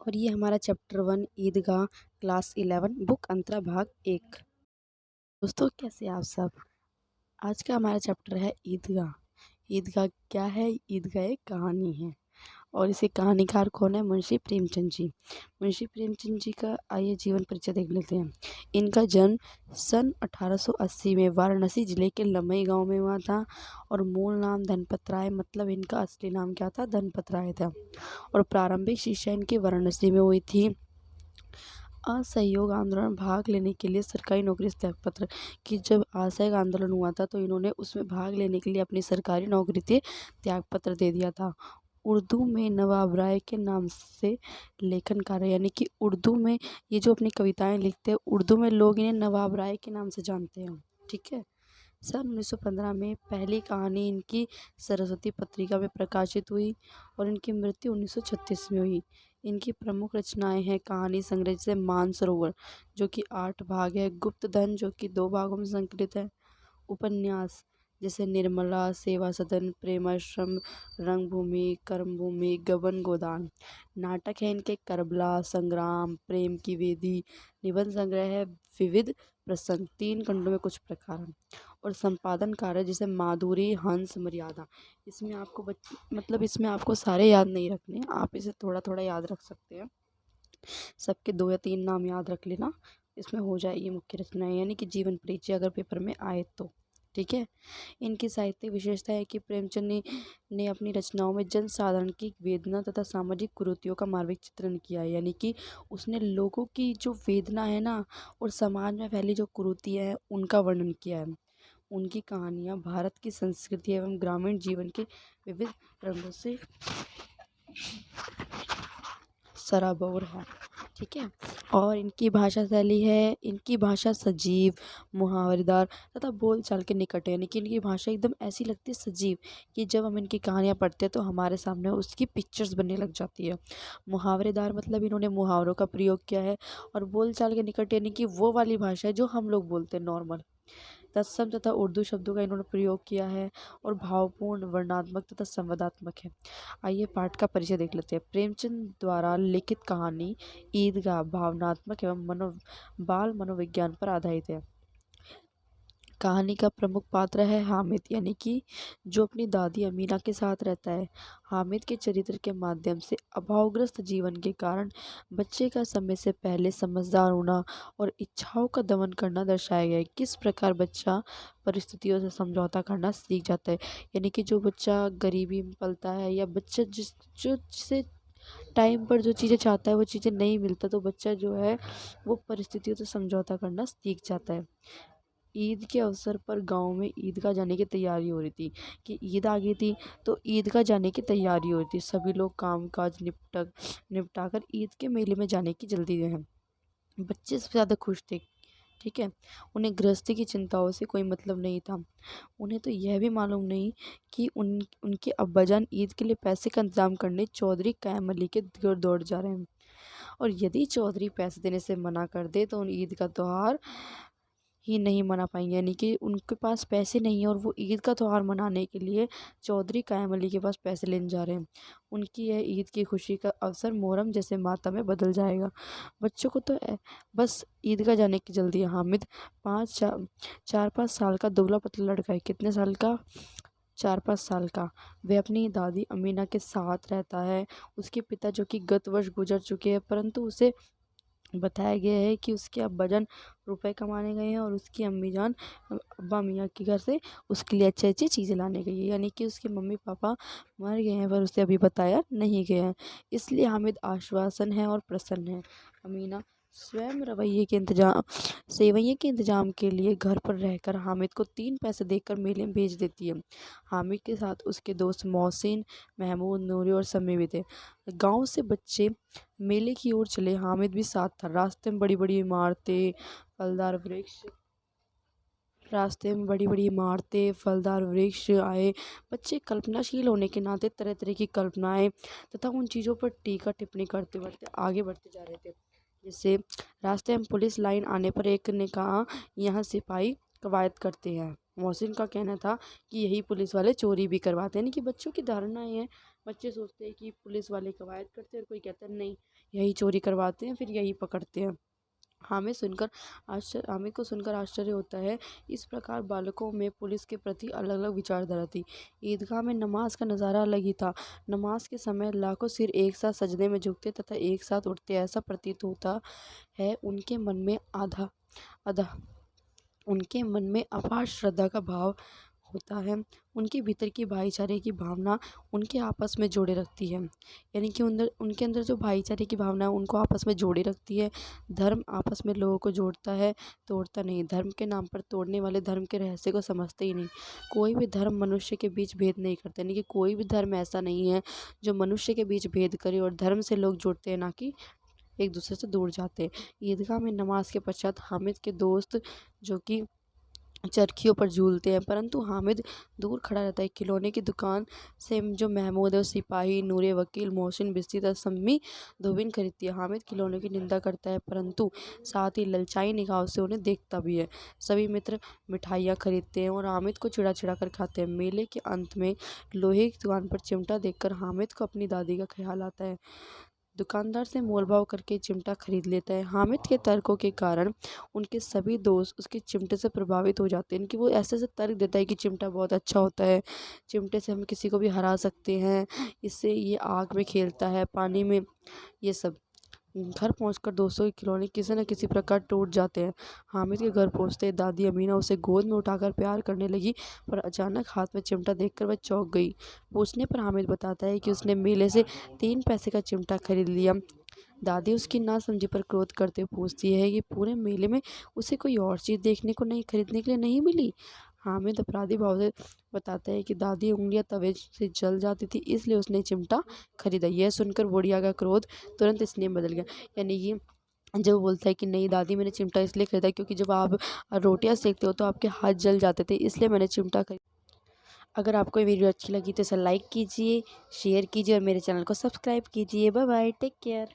और ये हमारा चैप्टर 1 ईदगाह क्लास 11 बुक अंतरा भाग 1। दोस्तों, कैसे हैं आप सब। आज का हमारा चैप्टर है ईदगाह। ईदगाह क्या है? ईदगाह एक कहानी है और इसे कहानीकार कौन है? मुंशी प्रेमचंद जी। मुंशी प्रेमचंद जी का आइए जीवन परिचय देख लेते हैं। इनका जन्म सन 1880 में वाराणसी जिले के लमई गांव में हुआ था और मूल नाम धनपत राय, मतलब इनका असली नाम क्या था? धनपत राय था। और प्रारंभिक शिक्षा इनकी वाराणसी में हुई थी। असहयोग आंदोलन में भाग लेने के लिए सरकारी नौकरी से त्यागपत्र कि जब असहयोग आंदोलन हुआ था तो इन्होंने उसमें भाग लेने के लिए अपनी सरकारी नौकरी से त्यागपत्र दे दिया था। उर्दू में नवाब राय के नाम से लेखन कार्य, यानी कि उर्दू में ये जो अपनी कविताएं लिखते हैं, उर्दू में लोग इन्हें नवाब राय के नाम से जानते हैं। ठीक है। सन 1915 में पहली कहानी इनकी सरस्वती पत्रिका में प्रकाशित हुई और इनकी मृत्यु 1936 में हुई। इनकी प्रमुख रचनाएं हैं कहानी संग्रह जैसे मानसरोवर जो कि 8 भाग है, गुप्तधन जो कि 2 भागों में संकलित है, उपन्यास जैसे निर्मला, सेवा सदन, प्रेमाश्रम, रंगभूमि, कर्मभूमि, गबन गोदान। नाटक है इनके करबला, संग्राम, प्रेम की वेदी। निबंध संग्रह है विविध प्रसंग, 3 खंडों में कुछ प्रकार। और संपादन कार्य जैसे माधुरी, हंस, मर्यादा। इसमें आपको मतलब इसमें आपको सारे याद नहीं रखने, आप इसे थोड़ा थोड़ा याद रख सकते हैं। सबके 2 या 3 नाम याद रख लेना, इसमें हो जाएगी मुख्य रचनाएं, यानी कि जीवन परिचय अगर पेपर में आए तो। ठीक है। इनकी साहित्यिक विशेषता है कि प्रेमचंद ने अपनी रचनाओं में जन साधारण की वेदना तथा सामाजिक कुरीतियों का मार्मिक चित्रण किया है, यानी कि उसने लोगों की जो वेदना है ना और समाज में फैली जो कुरीतियाँ हैं उनका वर्णन किया है। उनकी कहानियाँ भारत की संस्कृति एवं ग्रामीण जीवन के विविध रंगों से सराबोर है। ठीक है। और इनकी भाषा शैली है, इनकी भाषा सजीव, मुहावरेदार तथा बोलचाल के निकट है, यानी कि इनकी भाषा एकदम ऐसी लगती है सजीव कि जब हम इनकी कहानियाँ पढ़ते हैं तो हमारे सामने उसकी पिक्चर्स बनने लग जाती है। मुहावरेदार मतलब इन्होंने मुहावरों का प्रयोग किया है। और बोलचाल के निकट यानी कि वो वाली भाषा है जो हम लोग बोलते हैं नॉर्मल। तत्सम तथा उर्दू शब्दों का इन्होंने प्रयोग किया है और भावपूर्ण, वर्णनात्मक तथा संवादात्मक है। आइए पाठ का परिचय देख लेते हैं। प्रेमचंद द्वारा लिखित कहानी ईदगाह भावनात्मक एवं बाल मनोविज्ञान पर आधारित है। कहानी का प्रमुख पात्र है हामिद, यानी कि जो अपनी दादी अमीना के साथ रहता है। हामिद के चरित्र के माध्यम से अभावग्रस्त जीवन के कारण बच्चे का समय से पहले समझदार होना और इच्छाओं का दमन करना दर्शाया गया है। किस प्रकार बच्चा परिस्थितियों से समझौता करना सीख जाता है, यानी कि जो बच्चा गरीबी में पलता है या बच्चा जिसे टाइम पर जो चीज़ें चाहता है वो चीज़ें नहीं मिलता, तो बच्चा जो है वो परिस्थितियों से समझौता करना सीख जाता है। ईद के अवसर पर गांव में ईदगाह जाने की तैयारी हो रही थी कि ईद आ गई थी, तो ईदगाह जाने की तैयारी हो रही थी। सभी लोग काम काज निपटाकर ईद के मेले में जाने की जल्दी में हैं। बच्चे सबसे ज़्यादा खुश थे। ठीक है। उन्हें गृहस्थी की चिंताओं से कोई मतलब नहीं था। उन्हें तो यह भी मालूम नहीं कि उनके अब्बाजान ईद के लिए पैसे का इंतजाम करने चौधरी कायम अली के घर दौड़ जा रहे हैं। और यदि चौधरी पैसे देने से मना कर दे तो उन ईद का त्यौहार ही नहीं मना पाएंगे, यानी कि उनके पास पैसे नहीं है और वो ईद का त्यौहार मनाने के लिए चौधरी कायम अली के पास पैसे लेने जा रहे हैं। उनकी यह ईद की खुशी का अवसर मुहर्रम जैसे मातम में बदल जाएगा। बच्चों को तो बस ईदगाह जाने की जल्दी है। हामिद 4-5 साल का दुबला पतला लड़का है। कितने साल का? 4-5 साल का। वह अपनी दादी अमीना के साथ रहता है। उसके पिता जो कि गत वर्ष गुजर चुके हैं, परंतु उसे बताया गया है कि उसके अब्बाजान रुपए कमाने गए हैं और उसकी अम्मी जान अब्बा मियाँ के घर से उसके लिए अच्छी अच्छी चीज़ें लाने गई है, यानी कि उसके मम्मी पापा मर गए हैं पर उसे अभी बताया नहीं गया है। इसलिए हामिद आश्वासन है और प्रसन्न है। अमीना स्वयं सेवैये के इंतजाम के लिए घर पर रहकर हामिद को 3 पैसे देकर मेले में भेज देती है। हामिद के साथ उसके दोस्त मोहसिन, महमूद, नूरी और समी भी थे। गांव से बच्चे मेले की ओर चले, हामिद भी साथ था। रास्ते में बड़ी बड़ी इमारतें, फलदार वृक्ष आए। बच्चे कल्पनाशील होने के नाते तरह तरह की कल्पनाएं तथा उन चीज़ों पर टीका टिप्पणी करते बढ़ते आगे बढ़ते जा रहे थे। जैसे रास्ते में पुलिस लाइन आने पर एक ने कहा, यहाँ सिपाही कवायद करते हैं। मोहसिन का कहना था कि यही पुलिस वाले चोरी भी करवाते हैं, यानी कि बच्चों की धारणाएं हैं। बच्चे सोचते हैं कि पुलिस वाले कवायद करते हैं और कोई कहता है नहीं, यही चोरी करवाते हैं, फिर यही पकड़ते हैं। हामिद को सुनकर आश्चर्य होता है। इस प्रकार बालकों में पुलिस के प्रति अलग अलग विचारधारा थी। ईदगाह में नमाज का नज़ारा अलग ही था। नमाज के समय लाखों सिर एक साथ सजदे में झुकते तथा एक साथ उठते, ऐसा प्रतीत होता है उनके मन में अपार श्रद्धा का भाव होता है। उनके भीतर की भाईचारे की भावना उनके आपस में जोड़े रखती है, यानी कि उनके अंदर जो भाईचारे की भावना है उनको आपस में जोड़े रखती है। धर्म आपस में लोगों को जोड़ता है, तोड़ता नहीं। धर्म के नाम पर तोड़ने वाले धर्म के रहस्य को समझते ही नहीं। कोई भी धर्म मनुष्य के बीच भेद नहीं करते, यानी कि कोई भी धर्म ऐसा नहीं है जो मनुष्य के बीच भेद करे, और धर्म से लोग जुड़ते हैं, ना कि एक दूसरे से दूर जाते हैं। ईदगाह में नमाज के पश्चात हामिद के दोस्त जो कि चरखियों पर झूलते हैं, परंतु हामिद दूर खड़ा रहता है। खिलौने की दुकान से जो महमूद है, सिपाही, नूरे, वकील, मोहसिन, बिस्ती तथा सम्मी धोबिन खरीदती है। हामिद खिलौनों की निंदा करता है, परंतु साथ ही ललचाई निगाहों से उन्हें देखता भी है। सभी मित्र मिठाइयाँ खरीदते हैं और हामिद को चिढ़ा चिढ़ा कर खाते हैं। मेले के अंत में लोहे की दुकान पर चिमटा देखकर हामिद को अपनी दादी का ख्याल आता है। दुकानदार से मोलभाव करके चिमटा खरीद लेता है। हामिद के तर्कों के कारण उनके सभी दोस्त उसके चिमटे से प्रभावित हो जाते हैं। इनकी वो ऐसे तर्क देता है कि चिमटा बहुत अच्छा होता है, चिमटे से हम किसी को भी हरा सकते हैं, इससे ये आग में खेलता है, पानी में, ये सब। घर पहुंचकर दोस्तों के खिलौने किसी न किसी प्रकार टूट जाते हैं। हामिद के घर पहुंचते दादी अमीना उसे गोद में उठाकर प्यार करने लगी, पर अचानक हाथ में चिमटा देखकर वह चौंक गई। पूछने पर हामिद बताता है कि उसने मेले से 3 पैसे का चिमटा खरीद लिया। दादी उसकी नासमझी पर क्रोध करते हुए पूछती है कि पूरे मेले में उसे कोई और चीज़ देखने को नहीं, खरीदने के लिए नहीं मिली। हामिद अपराधी भाव से बताता है कि दादी उंगलियां तवे से जल जाती थी, इसलिए उसने चिमटा खरीदा। यह सुनकर बुढ़िया का क्रोध तुरंत स्नेह में बदल गया, यानी कि जब वो बोलता है कि नहीं दादी, मैंने चिमटा इसलिए खरीदा क्योंकि जब आप रोटियां सेकते हो तो आपके हाथ जल जाते थे, इसलिए मैंने चिमटा खरीदा। अगर आपको ये वीडियो अच्छी लगी तो इसे लाइक कीजिए, शेयर कीजिए और मेरे चैनल को सब्सक्राइब कीजिए। Bye bye, take care.